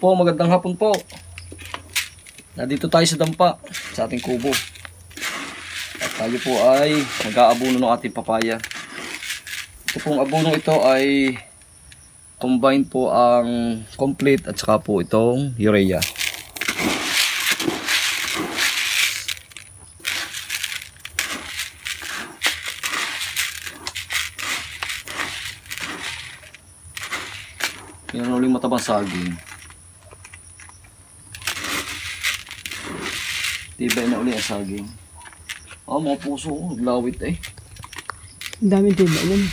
po, magandang hapon po. Nandito tayo sa dampa, sa ating kubo. At tayo po ay mag-aabuno ng ating papaya. Ito pong abono ito ay combine po ang complete at saka po itong urea. Yan ulit matabang saging. Tibay na ulit ang saging. Mga puso, naglawit eh. Ang dami tibay yan.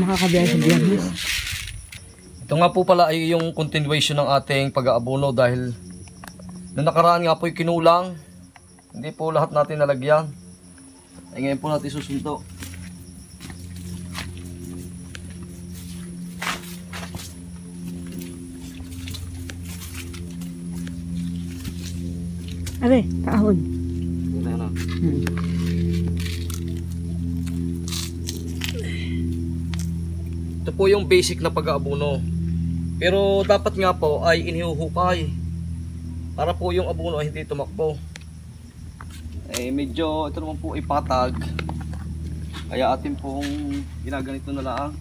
Makakabiyahe sa biyernes. Ito nga po pala ay yung continuation ng ating pag-aabono dahil noong nakaraan nga po yung kinulang. Hindi po lahat natin nalagyan. Ay ngayon po natin susunto. Are, kaahon. Ito po yung basic na pag-aabono. Pero dapat nga po ay inihuhukay para po yung abono ay hindi tumakbo. Medyo ito naman po ay patag. Kaya atin pong ginaganito na lang.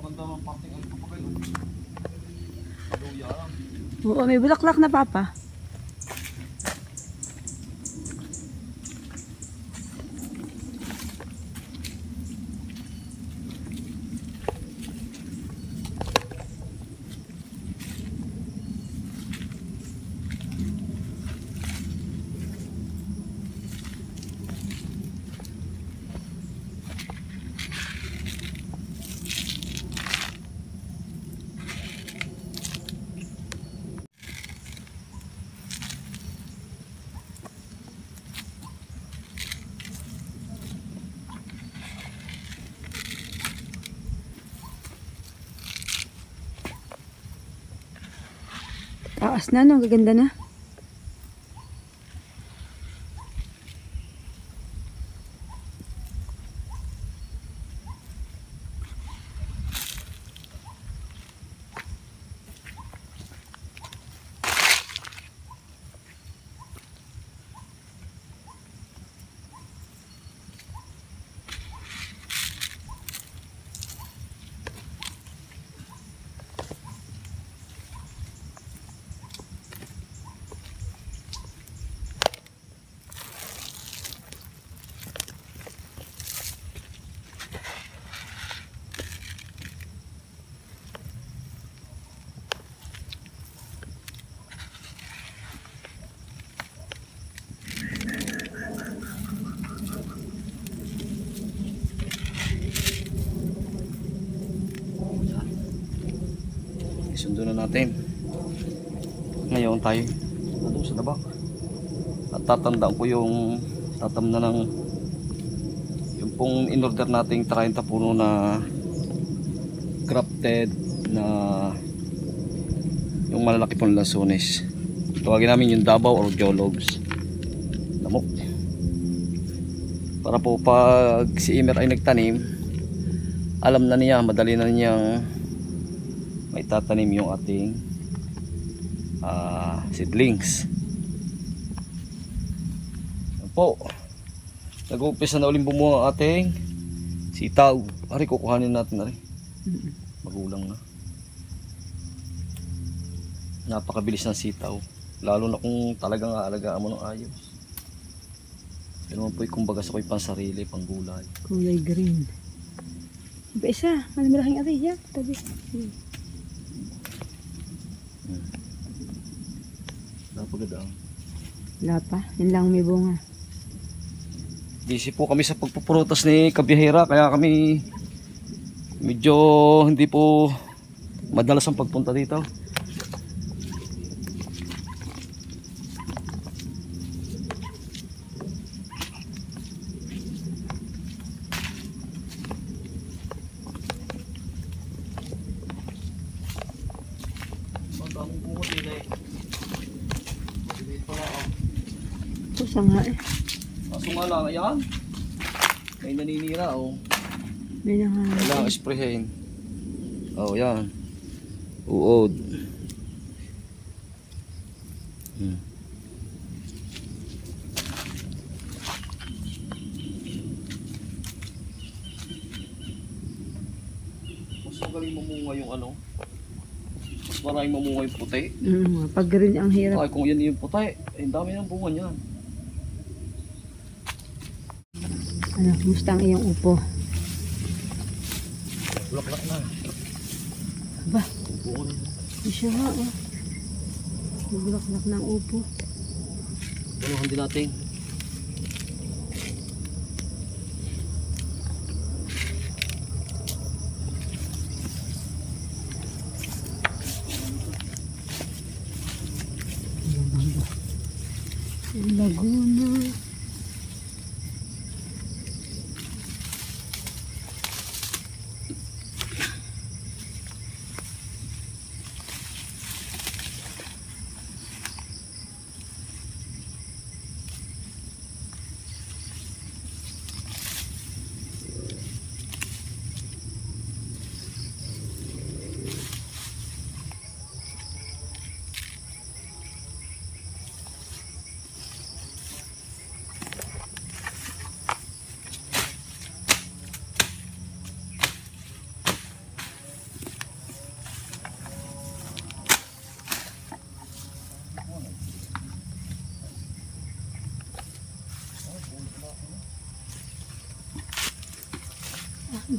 Ganda ng pating ay kapagay. Paduya lang. Oo, may bulaklak na papa. Taas na, no? Gaganda na. Sundo na natin. Ngayon tayo sa labak. At tatandaan ko yung tatam na ng yung pong in-order nating 30 puno na crafted na yung malalaki pong lansones. Tawagin namin yung Davao or Jologs. Lamok. Para po pag si Imer ay nagtanim, alam na niya, madali na niyang may tatanim yung ating seedlings. Yan po, nag-uumpisa na uling bumuha ang ating sitaw. Ari, kukuhanin natin na rin. Magulang na. Napakabilis ng sitaw, lalo na kung talagang aalagaan mo ng ayos. Yan naman po yung kumbaga sa ko'y pansarili, panggulay. Kulay green. Iba isa, malaking ari yan. Tabi. Napagandaan. Wala pa. Yan lang may bunga. Busy po kami sa pagpuprotas ni Kabiyahera, kaya kami medyo hindi po madalas ang pagpunta dito. Magandang bunga din eh. Dito na ako. Pusa nga eh. Kaso nga lang, ayan. May naninira, oh. May nangalan. Kailangan isprehin. Oh, yan. Uod. Hmm. Mas magaling mamunga yung ano. Mas maraming mamunga yung puti. Pag green ang hirap. Ay, kung yan yung puti, ang dami ng bunga niyan. Ano, kumusta ang iyong upo? Bulaklak na. Aba, Bunga na. di siya nga oh. Bulaklak ng upo. Bunuhan din natin. Laguna.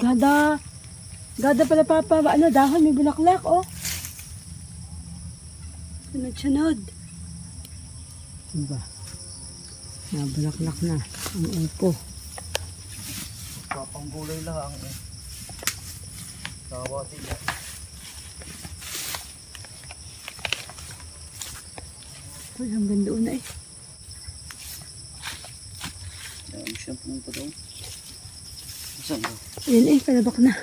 Gada. Gada pala papa. Ano, dahon may bulaklak oh. Sunod-sunod. Diba? Nabulaklak na ang upo. Papanggulay lang eh. Tawatin na. Ay, hanggang doon na eh. Ayan siya pumunta daw. Saan daw? Ayan eh, palabak na.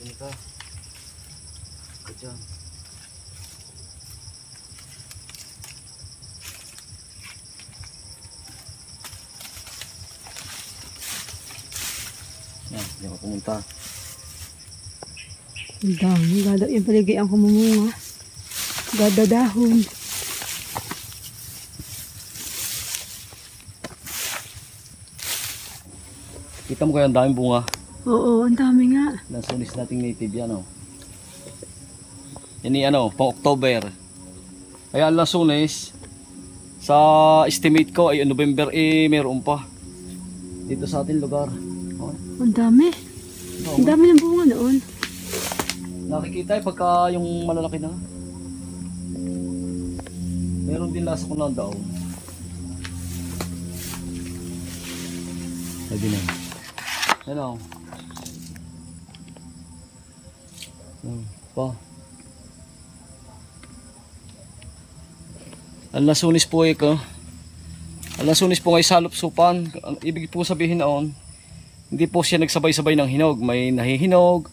Yan ka. Ka dyan. Yan, yan ka pumunta. Ang dami. Gada yung paligay ang kumumunga. Gada dahon. Kita mo kaya ang daming bunga. Oo, ang dami nga. Lansunis nating native yan oh. Yan ano, pang October. Kaya ang lansunis, sa estimate ko ay November meron pa. Dito sa ating lugar. Oh, Ang dami. Ang dami ng bunga noon. nakikita pagka yung malalaki na. Meron din lasa ko lang daw. Lagi na. Hello. Pa. Ang lasunis po ay ko. Ang lasunis po ay salupsupan. Ang ibig po sabihin noon, hindi po siya nagsabay-sabay ng hinog. May nahihinog,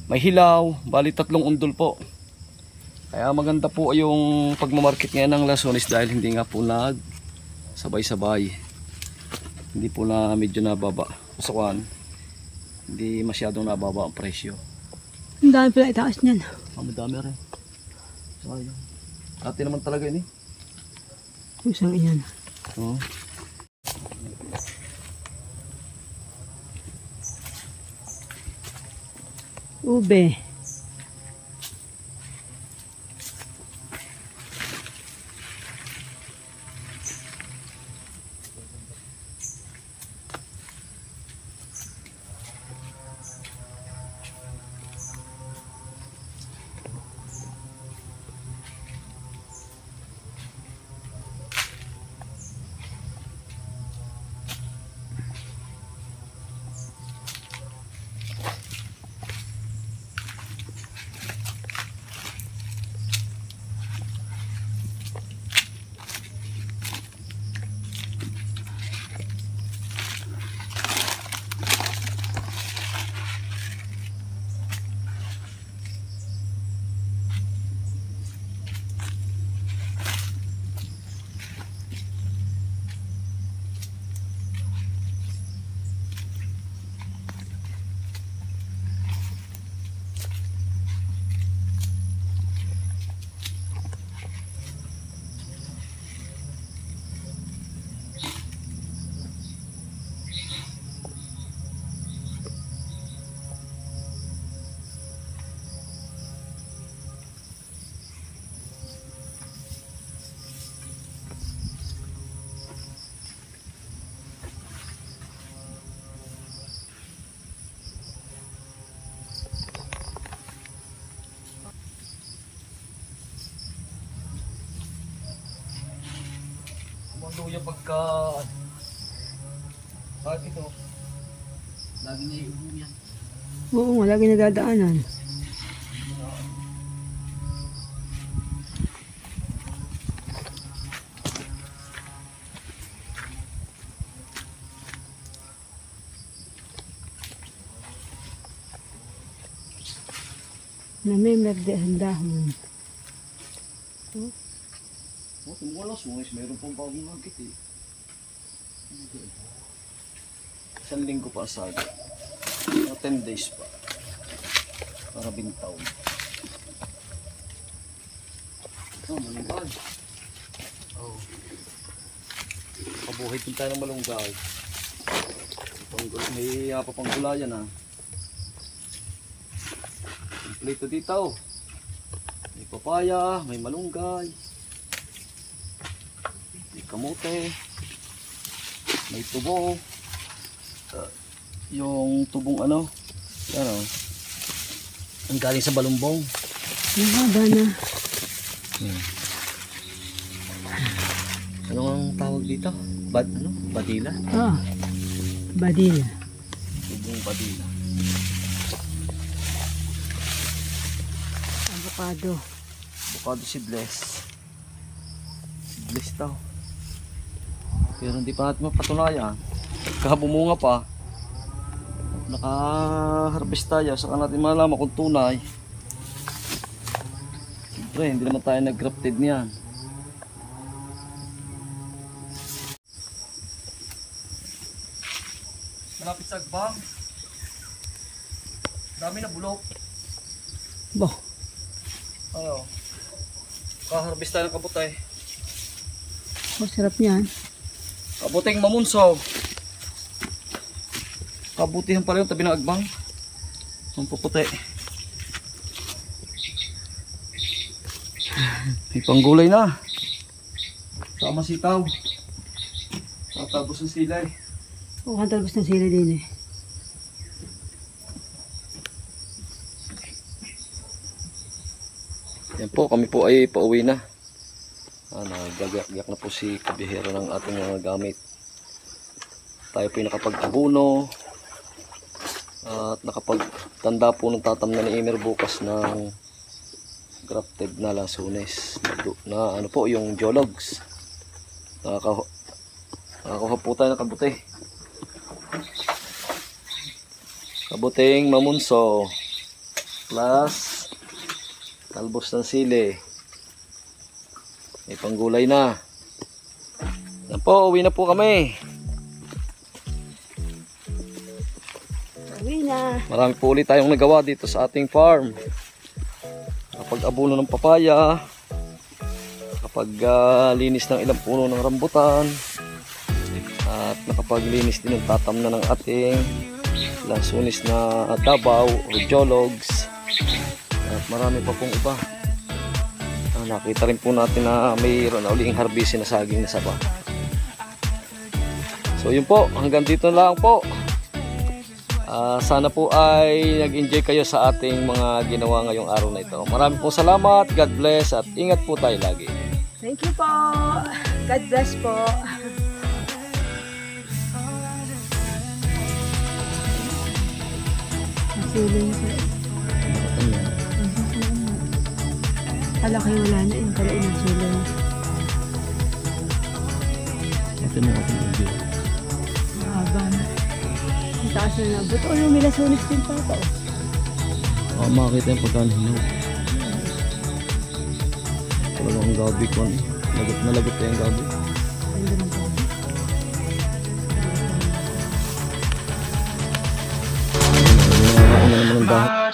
may hilaw, bali 3 undol po. Kaya maganda po yung pagmamarket ngayon ng lasunis dahil hindi nga po sabay-sabay. Hindi po na medyo nababa. Kusakuan. Hindi masyadong nababa ang presyo. Ang dami pala itaas niyan. Madami rin. Sayang. Dati naman talaga yun eh. Isang iyan. Oo. Ube. yan pagka... Bakit ito? Lagi niya iubo yan. Oo nga, lagi nadadaanan. Namimerde ang dahon. Oh, kung wala sungis, mayroon pang bagong hagit eh. Isang linggo pa sa akin. 10 days pa. Para bintaw. Oh, malunggay. Oh. Pabuhay din tayo ng malunggay. May papanggulayan ah. Kompleto dito. May papaya, may malunggay. May kamote. May tubo. Yung tubong ano, yan o, ang galing sa balumbong. Mahaba na. Ano ang tawag dito? Badila? Ah, badila. Tubong badila. Avocado. Avocado seedless. Seedless daw. Pero hindi pa natin mapatunayan. Kabumunga pa. Naka-harvest tayo, saka natin malalaman kung tunay. Siyempre, hindi naman tayo nag-grafted niyan. Malapit sa agbang. Dami na bulok. Bo. Ano? Naka-harvest tayo ng kabutay. Oh, sarap niyan. Kabuting mamunsaw. Kabutihan pala yung tabi ng agbang. Ang puputi. May panggulay na. Sama sitaw. Tatagos ng silay. Oo, kantalbos ng sila din eh. Yan po, kami po ay pauwi na. Nagagyak na po si kabihero ng ating mga gamit. Tayo po ay nakapag-abuno. At nakapagtanda po ng tatamnan ni Emer bukas ng grafted na lansunes na ano po yung geologs. Nakakuha po tayo ng kabuti. Kabuting mamunso plus talbos ng sili. May panggulay na. Yan po, uwi na po kami. Uwi na. Marami po ulit tayong nagawa dito sa ating farm. Nakapag-abuno ng papaya, nakapag-linis ng ilang puno ng rambutan, at nakapaglinis din ng tatamnan ng ating lansunis na Davao o geologs. At marami pa pong iba. Nakita rin po natin na mayroon na uling harvestin na saging na saba. So yun po, hanggang dito na lang po. Sana po ay nag-enjoy kayo sa ating mga ginawa ngayong araw na ito. Maraming po salamat, God bless, at ingat po tayo lagi. Thank you po. God bless po. Masiling sa... Kala kayo wala na yun. Kala inasiling. Ito na ating video. Mahaba na. Ang taas na na. Buto ano, may lasunis din pa ito. Makakita yung pagkanahilaw. Talagang ang gabi ko. Lagot na lagot yung gabi. Ang ganun po. Ano naman ang dahil.